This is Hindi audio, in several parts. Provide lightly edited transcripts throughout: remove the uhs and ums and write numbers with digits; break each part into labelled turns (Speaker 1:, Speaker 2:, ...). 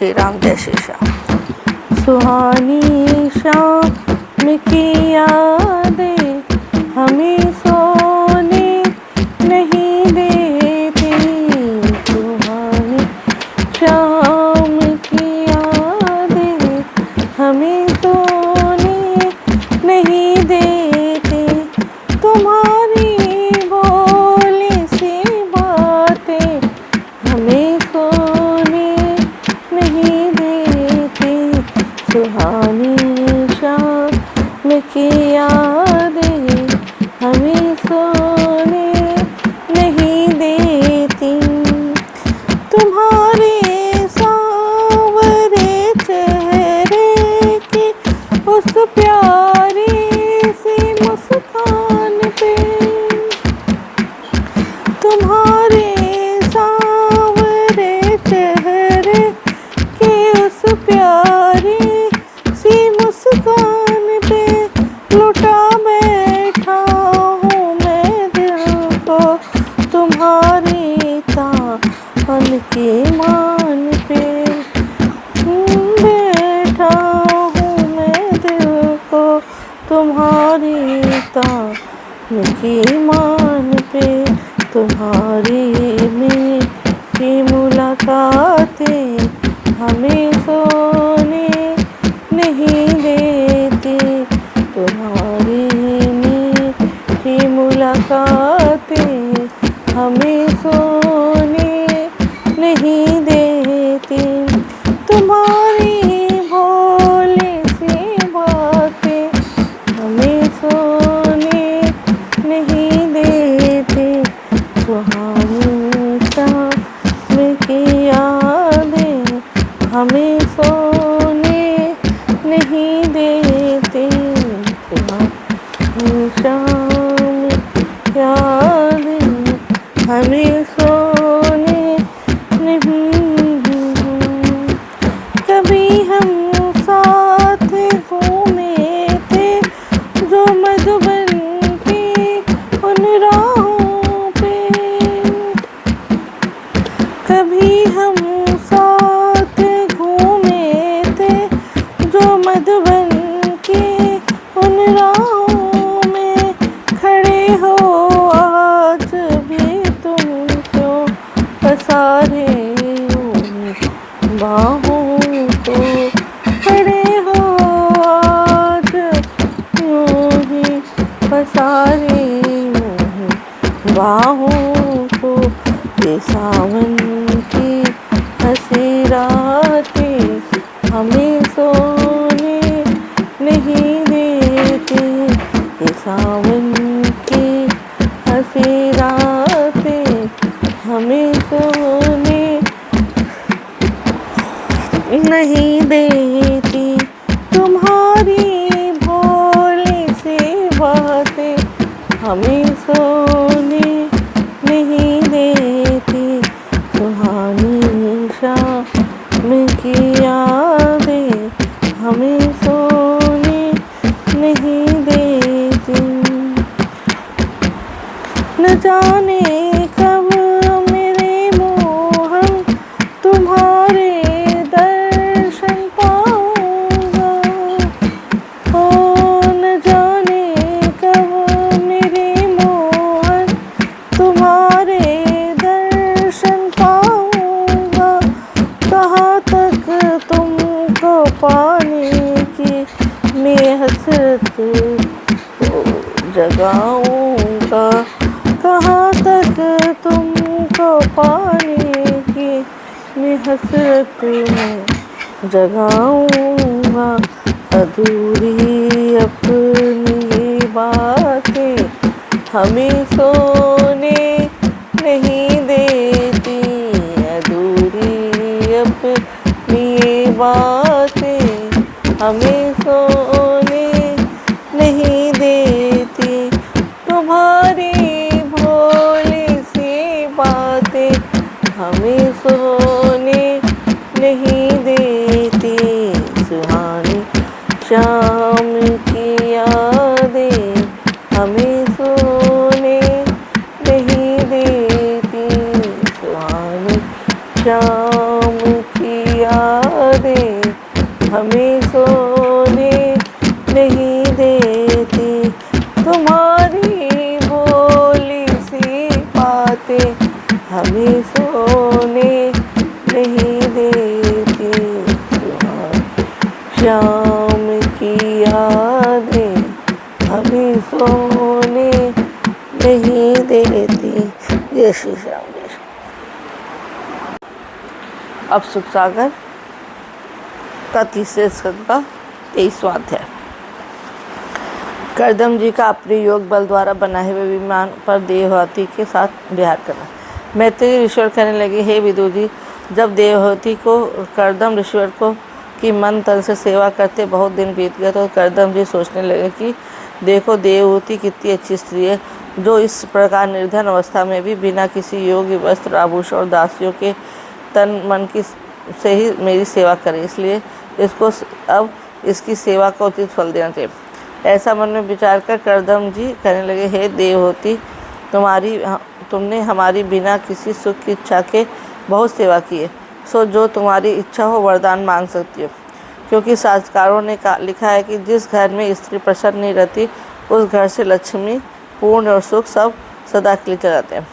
Speaker 1: श्री राम, जय श्री श्याम। सुहानी शाम की यादें हमें सोने नहीं देती, सुहानी शाम की यादें हमें सोने नहीं देती, तुम्हारी भोली सी बातें हमें सोने नहीं देती, सुहानी शाम की यादें हमें सोने नहीं देती, तुम्हारे सांवरे चेहरे की उस प्यारी सी मुस्कान पे, तुम्हारे सांवरे चेहरे की उस प्यारी सी मुस्कान पे लुटा बैठा हूँ मैं दिल को, तुम्हारी तान की मान पे बैठा हूँ मैं दिल को, तुम्हारी तान की मान पे, तुम्हारी मीठी मुलाकातें हमें सोने नहीं देती, तुम्हारी मीठी मुलाकातें हमें सोने नहीं देती, तुम्हारी भोली सी बातें हमें सोने नहीं देती, सुहानी शाम की यादें हमें सोने नहीं देती, सुहानी शाम की यादें हमें सोने नहीं। कभी हम साथ घूमे थे जो मधुबन की उन राहों पे, कभी हम साथ घूमे थे जो मधुबन की उन राहों में, खड़े हो आज भी तुम क्यों पसारे बाहों को, खड़े हो आज यूं ही पसारे बाहों को, ये सावन की हंसी रातें हमें सोने नहीं देती, ये सावन की हंसी रातें हमें सोने नहीं देती, तुम्हारी भोली सी बातें हमें सोने नहीं देती, सुहानी शाम की यादें हमें सोने नहीं देती, न जाने कब मेरे मोहन तुम्हारे दर्शन पाऊंगा, ओ न जाने कब मेरे मोहन तुम्हारे दर्शन पाऊंगा, कहाँ तक तुमको पाने की मैं हसरत जगाऊंगा, कहाँ तक तुमको पाने की मैं हसरत में जगाऊंगा, अधूरी अपनी ये बातें हमें सोने नहीं देती, अधूरी अपनी ये बातें हमें सोने नहीं देती, तुम्हारी भोली सी बातें हमें सोने नहीं देती, सुहानी शाम की यादें हमें सोने नहीं देती, सुहानी शाम की यादें देती, तुम्हारी भोली सी बातें हमें सोने नहीं देती, शाम की यादें हमें सोने नहीं देती। जय श्री श्याम। अब सुख सागर का तीसरे स्कंद का 23वां अध्याय। कर्दम जी का अपने योग बल द्वारा बनाए हुए विमान पर देवहूति के साथ विहार करना। मैत्रेयी ऋषिवर कहने लगे, हे विदुर जी, जब देवहूति को कर्दम ऋषिवर को की मन तन से सेवा करते बहुत दिन बीत गए तो कर्दम जी सोचने लगे कि देखो, देवहूति कितनी अच्छी स्त्री है, जो इस प्रकार निर्धन अवस्था में भी बिना किसी योग्य वस्त्र आभूषण और दासियों के तन मन की से ही मेरी सेवा करे, इसलिए इसको अब इसकी सेवा का उचित फल देना चाहिए। ऐसा मन में विचार कर कर्दम जी कहने लगे, हे देवहूति, तुमने हमारी बिना किसी सुख की इच्छा के बहुत सेवा की है, सो जो तुम्हारी इच्छा हो वरदान मांग सकती हो, क्योंकि शास्त्रकारों ने लिखा है कि जिस घर में स्त्री प्रसन्न नहीं रहती उस घर से लक्ष्मी, पूर्ण और सुख सब सदा के लिए चले जाते हैं,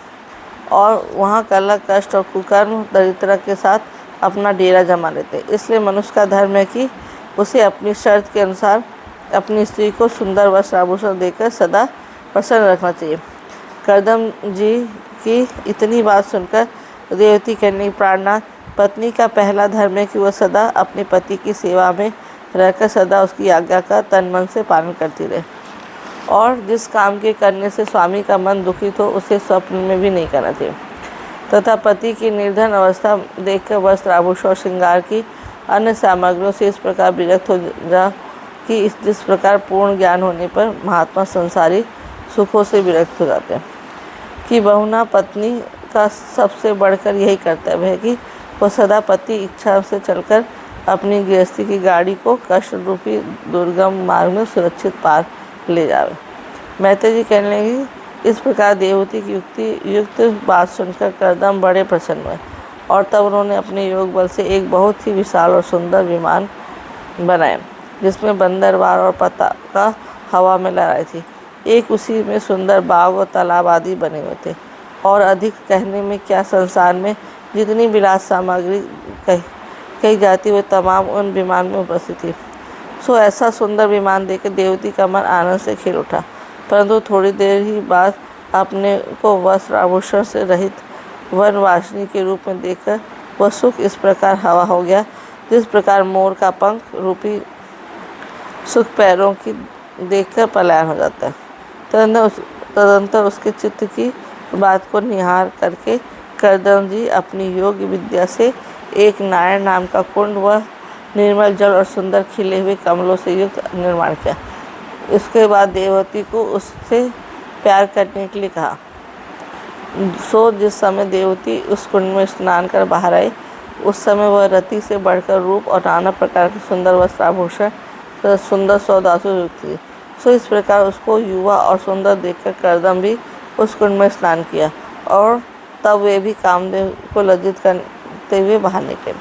Speaker 1: और वहाँ कलह, कष्ट और कुकर्म, दरिद्रता के साथ अपना डेरा जमा लेते हैं। इसलिए मनुष्य का धर्म है कि उसे अपनी शर्त के अनुसार अपनी स्त्री को सुंदर वस्त्र आभूषण देकर सदा प्रसन्न रखना चाहिए। कर्दम जी की इतनी बात सुनकर देवहूति कहने प्राणनाथ, पत्नी का पहला धर्म है कि वह सदा अपने पति की सेवा में रहकर सदा उसकी आज्ञा का तन मन से पालन करती रहे, और जिस काम के करने से स्वामी का मन दुखित हो उसे स्वप्न में भी नहीं करना चाहिए, तथा पति की निर्धन अवस्था देखकर वस्त्र आभूषण और श्रृंगार की अन्य सामग्रियों से इस प्रकार विरक्त हो जा कि जिस प्रकार पूर्ण ज्ञान होने पर महात्मा संसारी सुखों से विरक्त हो जाते हैं, कि बहुना पत्नी का सबसे बढ़कर यही कर्तव्य है कि वह सदा पति इच्छा से चलकर अपनी गृहस्थी की गाड़ी को कष्ट रूपी दुर्गम मार्ग में सुरक्षित पार ले जावे। मैत्रेयी जी कहने लगी, इस प्रकार देवहूति की युक्त बात सुनकर कर्दम बड़े प्रसन्न हुए, और तब उन्होंने अपने योग बल से एक बहुत ही विशाल और सुंदर विमान बनाए, जिसमें बंदरवार और पताका हवा में लहराई थी। एक उसी में सुंदर बाग और तालाब आदि बने हुए थे, और अधिक कहने में क्या, संसार में जितनी विलास सामग्री कही जाती वह तमाम उन विमान में उपस्थित थी। सो ऐसा सुंदर विमान देखकर देवहूति का मन आनंद से खिल उठा, परंतु थोड़ी देर ही बाद अपने को वस्त्र आभूषण से रहित वनवासिनी के रूप में देखकर वह सुख इस प्रकार हवा हो गया, जिस प्रकार मोर का पंख रूपी सुख पैरों की देखकर पलायन हो जाता है। तदंतर उसके चित्त की बात को निहार करके कर्दम जी अपनी योग विद्या से एक नारायण नाम का कुंड व निर्मल जल और सुंदर खिले हुए कमलों से युक्त निर्माण किया। इसके बाद देवहूति को उससे प्यार करने के लिए कहा। सो जिस समय देवहूति उस कुंड में स्नान कर बाहर आई, उस समय वह रति से बढ़कर रूप और नाना प्रकार के सुंदर वस्त्र आभूषण सुंदर सौदासु युक्त थी। सो इस प्रकार उसको युवा और सुंदर देखकर कर्दम भी उस कुंड में स्नान किया, और तब वे भी कामदेव को लज्जित करते हुए बाहर निकले।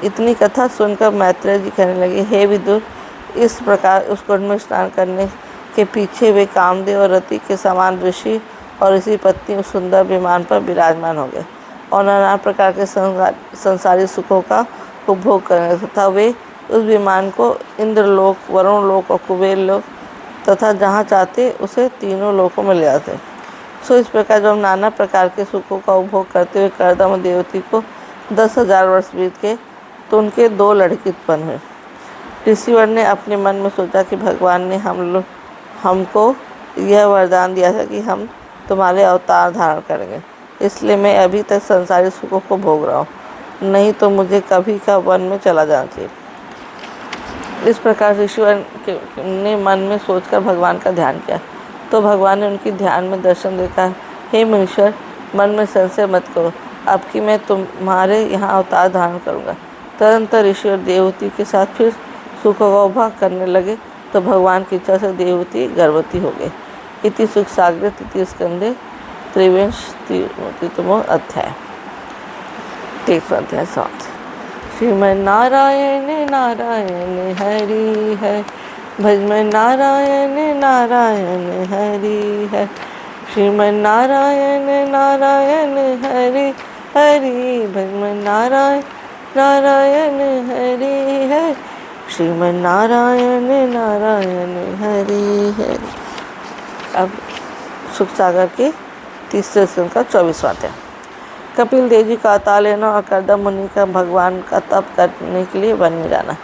Speaker 1: इतनी कथा सुनकर मैत्रेयी जी कहने लगे, हे विदुर, इस प्रकार उस कुंड में स्नान करने के पीछे वे कामदेव और रति के समान ऋषि और ऋषि पत्नी उस सुंदर विमान पर विराजमान हो गए, और नाना प्रकार के संसारी सुखों का उपभोग करेंगे, तथा वे उस विमान को इंद्रलोक, वरुण लोक और कुबेर लोक तथा जहाँ चाहते उसे तीनों लोकों में ले जाते। सो इस प्रकार जब नाना प्रकार के सुखों का उपभोग करते हुए कर्दम और देवहूति को 10,000 वर्ष बीत गए तो उनके 2 लड़के उत्पन्न हुए। ऋषिवर ने अपने मन में सोचा कि भगवान ने हमको यह वरदान दिया था कि हम तुम्हारे अवतार धारण करेंगे, इसलिए मैं अभी तक संसारी सुखों को भोग रहा हूँ, नहीं तो मुझे कभी का वन में चला जाना चाहिए। इस प्रकार ऋषिवर ने मन में सोचकर भगवान का ध्यान किया, तो भगवान ने उनकी ध्यान में दर्शन देकर, हे मुनीश्वर, मन में संशय मत करो, अब कि मैं तुम्हारे यहाँ अवतार धारण करूँगा। तदनंतर ऋषिवर देवहूति के साथ फिर सुखों का उपभोग करने लगे, तो भगवान की इच्छा से देवहूति गर्भवती हो गई। इति सुख सागरे तृतीय स्कंदे 23वां अध्याय। 23वां अध्याय समाप्त। श्रीमन नारायण नारायण हरि है, भजमन नारायण नारायण हरि है, श्रीमन नारायण नारायण हरि हरि, भजमन नारायण नारायण हरि है, श्रीमन नारायण नारायण हरि हरि। अब सुख सागर के तीसरे स्कंद का 24वां अध्याय। कपिल देव जी का अवतार लेना और कर्दम मुनि का भगवान का तप करने के लिए वन में जाना।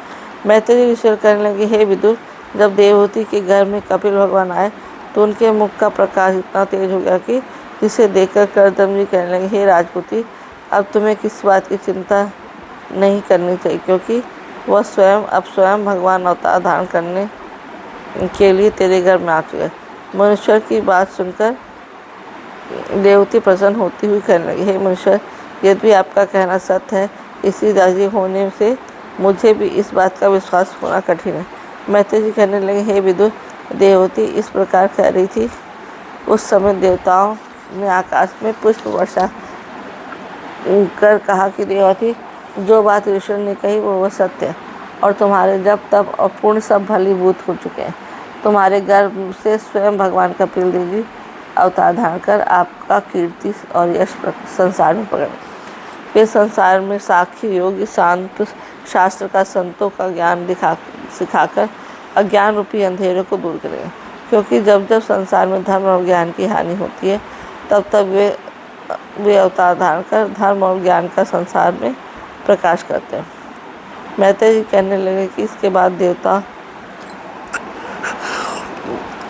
Speaker 1: मैत्रेय ऋषि कहने लगे, हे विदुर, जब देवहूति के घर में कपिल भगवान आए तो उनके मुख का प्रकाश इतना तेज हो गया कि जिसे देखकर कर्दम जी कहने लगे, हे राजपूती, अब तुम्हें किस बात की चिंता नहीं करनी चाहिए, क्योंकि वह स्वयं भगवान अवतार धारण करने के लिए तेरे घर में आ चुके। मनुष्य की बात सुनकर देवती प्रसन्न होती हुई कहने लगी, हे मनुष्य, यदि आपका कहना सत्य है, इसी राजी होने से मुझे भी इस बात का विश्वास होना कठिन है। मैत्रेय जी कहने लगे, हे विदुर, देवती इस प्रकार कह रही थी। उस समय देवताओं ने आकाश में पुष्प वर्षा कर कहा कि देवती, जो बात ऋषि ने कही वह सत्य है, और तुम्हारे जप तप और पूर्ण सब फलीभूत हो चुके हैं। तुम्हारे गर्भ से स्वयं भगवान कपिल देव जी अवतार धारण कर आपका कीर्ति और यश संसार में प्रकट। वे संसार में साक्षी योगी शांत शास्त्र का संतों का ज्ञान सिखाकर अज्ञान रूपी अंधेरों को दूर करेंगे, क्योंकि जब जब संसार में धर्म और ज्ञान की हानि होती है, तब तब वे अवतार धारण कर धर्म और ज्ञान का संसार में प्रकाश करते हैं। मैत्रेय जी कहने लगे कि इसके बाद देवता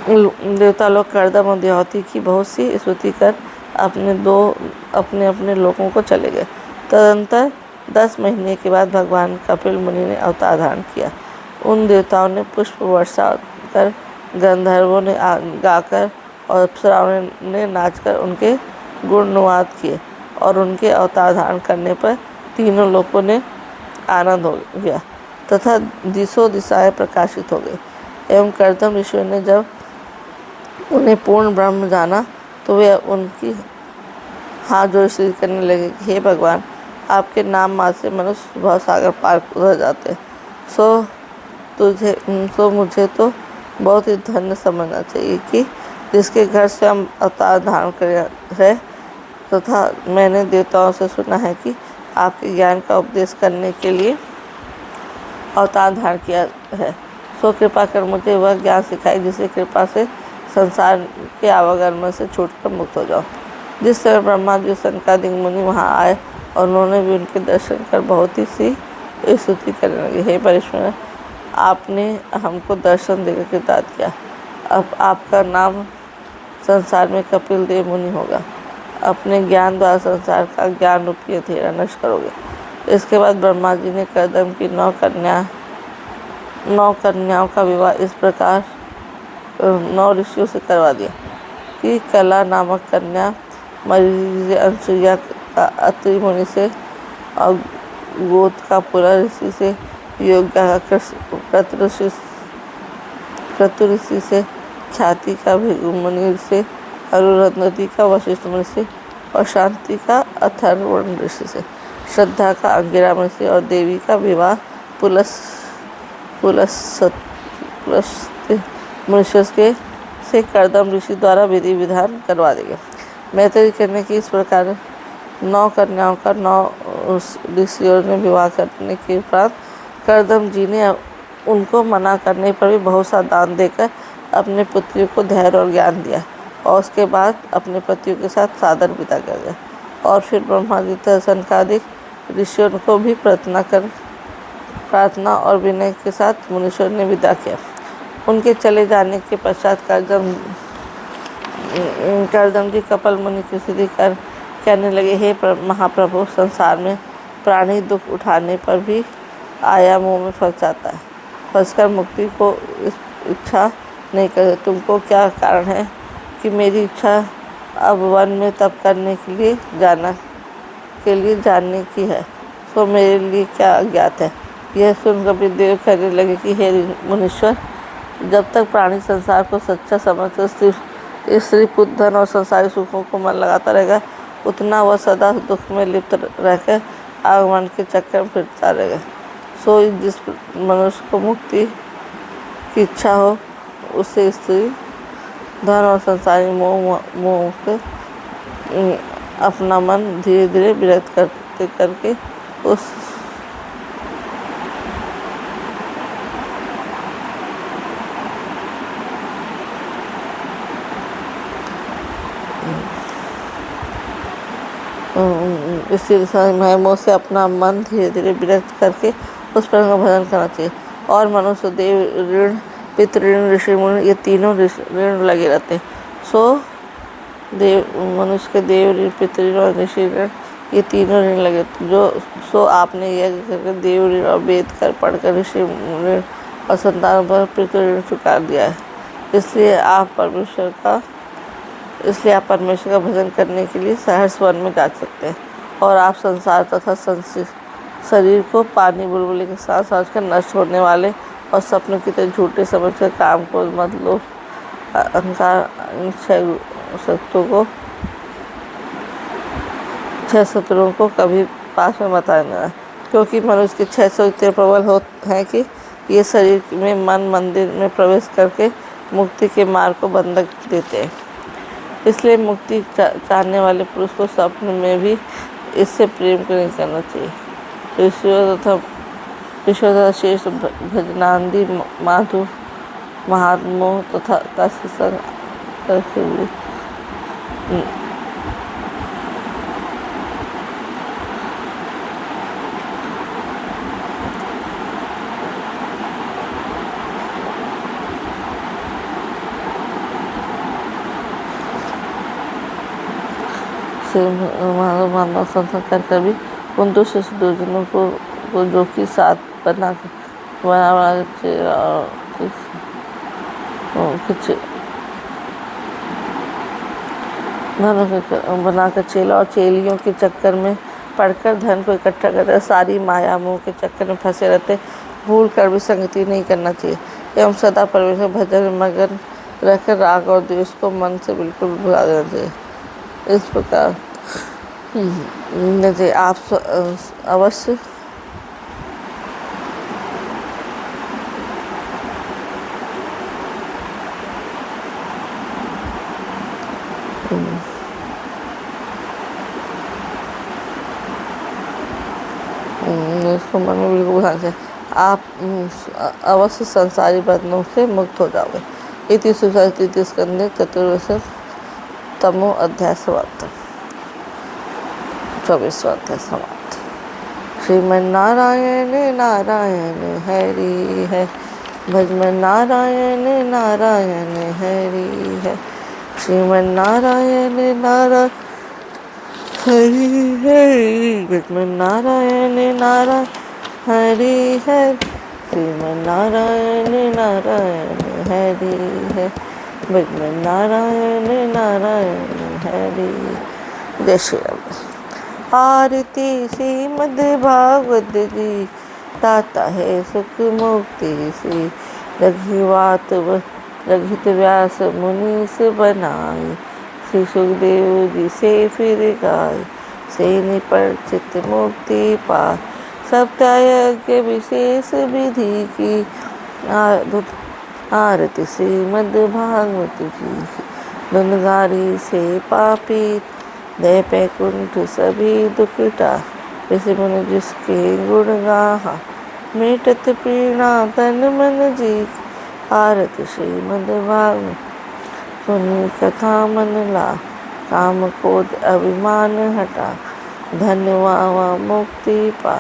Speaker 1: लोग कर्दम और देवहूति की बहुत सी स्तुति कर अपने अपने लोगों को चले गए। तदंतर 10 महीने के बाद भगवान कपिल मुनि ने अवतार धारण किया। उन देवताओं ने पुष्प वर्षा कर, गंधर्वों ने गाकर और अप्सराओं ने नाचकर उनके गुणनुवाद किए, और उनके अवतार धारण करने पर तीनों लोगों ने आनंद हो गया तथा दिशों दिशाएं प्रकाशित हो गई। एवं कर्दम ऋषि ने जब उन्हें पूर्ण ब्रह्म जाना तो वे उनकी हाथ जोड़ स्तुति करने लगे, हे भगवान, आपके नाम मात्र से मनुष्य भव सागर पार उतर जाते, सो मुझे तो बहुत ही धन्य समझना चाहिए कि जिसके घर स्वयं अवतार धारण कर है, तथा मैंने देवताओं से सुना है कि आपके ज्ञान का उपदेश करने के लिए अवतार धारण किया है। सो कृपा कर मुझे वह ज्ञान सिखाए जिससे कृपा से संसार के आवागमन से छूटकर मुक्त हो जाओ। जिस समय ब्रह्मा जी सनकादिक मुनि वहाँ आए और उन्होंने भी उनके दर्शन कर बहुत ही सी स्तुति करने लगे, हे परमेश्वर, आपने हमको दर्शन देकर कृतार्थ किया। अब आपका नाम संसार में कपिल देव मुनि होगा। अपने ज्ञान द्वारा संसार का ज्ञान रूपी अंधेरा नष्ट करोगे। इसके बाद ब्रह्मा जी ने कर्दम की 9 कन्याओं का विवाह इस प्रकार 9 ऋषियों से करवा दिया कि कला नामक कन्या मरीज अनसुईया का अत्रि मुनि से, और गोद का पुरा ऋषि से, योग्य का क्रतु ऋषि से, ख्याति का भृगु मुनि से, अरुंधति का वशिष्ठ मुनि से, और शांति का अथर्वण ऋषि से, श्रद्धा का अंगिरा मुनि से, और देवी का विवाह मनुष्य से कर्दम ऋषि द्वारा विधि विधान करवा देंगे। मैत्रेय कहने की इस प्रकार 9 कन्याओं का 9 ऋषियों ने विवाह करने के उपरांत कर्दम जी ने उनको मना करने पर भी बहुत सा दान देकर अपने पुत्रियों को धैर्य और ज्ञान दिया, और उसके बाद अपने पतियों के साथ सादर विदा कर गया। और फिर ब्रह्मा जी तथा सनकादिक ऋषियों को भी प्रार्थना और विनय के साथ मुनीश्वर ने विदा किया। उनके चले जाने के पश्चात कर्दम जी कपिल मुनि की स्तुति कर कहने लगे, हे महाप्रभु, संसार में प्राणी दुख उठाने पर भी आयामों में फंस जाता है, फंसकर मुक्ति को इच्छा नहीं करते। तुमको क्या कारण है कि मेरी इच्छा अब वन में तप करने के लिए जानने की है, सो मेरे लिए क्या अज्ञात है। यह सुन कपिल देव कहने लगे कि हे मुनीश्वर, जब तक प्राणी संसार को सच्चा समझकर स्त्री पुत्र धन और संसारी सुखों को मन लगाता रहेगा, उतना वह सदा दुख में लिप्त रहकर आगमन के चक्कर में फिरता रहेगा। सो जिस मनुष्य को मुक्ति की इच्छा हो, उससे स्त्री धन और संसारी मोह के अपना मन धीरे धीरे विरत करते करके उस इसी मोह से अपना मन धीरे धीरे विरक्त करके उस पर का भजन करना चाहिए। और मनुष्य देव ऋण, पितृ ऋण, ऋषि ऋण, ये तीनों ऋण लगे रहते हैं। सो मनुष्य के देव ऋण, पितृ ऋण और ऋषि ऋण, ये तीनों ऋण लगे। सो आपने यज्ञ करके देव ऋण और वेद कर पढ़कर ऋषि ऋण और संतान पर पितृ ऋण चुका दिया है। इसलिए आप परमेश्वर का भजन करने के लिए सहर्ष वन में जा सकते हैं। और आप संसार तथा शरीर को पानी बुलबुले के साथ समझकर नष्ट होने वाले और सपनों की तरह झूठे समझकर काम को मत लो, अहंकार, छह शत्रुओं को कभी पास में मत आना, क्योंकि मनुष्य के 6 शत्रु इतने प्रबल हैं कि ये शरीर में मन मंदिर में प्रवेश करके मुक्ति के मार्ग को बंधक देते हैं। इसलिए मुक्ति चाहने वाले पुरुष को स्वप्न में भी इससे प्रेम नहीं करना चाहिए। ईश्वर तथा शेष भजनादि माधु महात्मों तथा का संग करके भी मानव संसार कर भी उन दुर्जनों को जो कि साथ बना बनाकर चेला और चेलियों के चक्कर में पड़कर धन को इकट्ठा करते, सारी माया मोह के चक्कर में फंसे रहते, भूल कर भी संगति नहीं करना चाहिए। एवं सदा परमेश्वर भजन में मगन रहकर राग और द्वेष को मन से बिल्कुल भुला देना चाहिए। इस प्रकार आप अवश्य इसको मन में बिल्कुल भुला चाहिए। आप अवश्य संसारी बंधनों से मुक्त हो जाओगे। इति सुसाहित्य स्कंदे चतुर्दश तमो अध्याय समाप्त। 24वां अध्याय समाप्त। श्रीमन्नारायण नारायण हरि है, भजमन नारायण नारायण हरि है, श्रीमन्नारायण नारायण हरि हरि, भजमन नारायण नारायण हरि है, श्रीमन्नारायण नारायण हरि है, भजमन नारायण नारायण हरि। जय श्री राम। आरती श्रीमद् भागवत जी, दाता है सुख मुक्ति से, रघित व्यास मुनि से बनाए, श्री सुखदेव जी से फिर गाय, से निपट चित्त मुक्ति पाए, सब त्याग विशेष विधि की, आरती श्रीमद् भागवत जी की, धुनगारी से पापी दे पैकुंठ सभी दुखटा, ऋषि मुनि जिसके गुण गाहा, मिटत पीड़ा तन मन जी, आरती श्रीमद् भागवत सुनी कथा मन ला, काम क्रोध अभिमान हटा, धन्यवाद मुक्ति पा,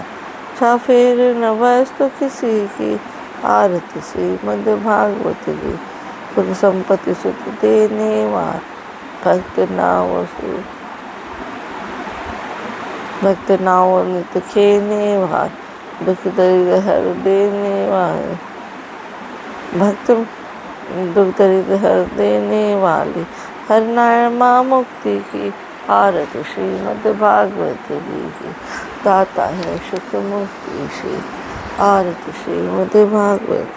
Speaker 1: छा फेर न वस्तु किसी की, आरती श्रीमद् भागवत जी, सुख संपत्ति सुख देने वाला, भक्त नाव नित खेने वाले, दुख दरिद्र हर देने वाले, भक्त दुख दरिद्र हर देने वाली, हर नारायण माँ मुक्ति की, आरती श्रीमद् भागवत जी की, दाता है सुख मुक्ति श्री, आरती श्रीमद् भागवत।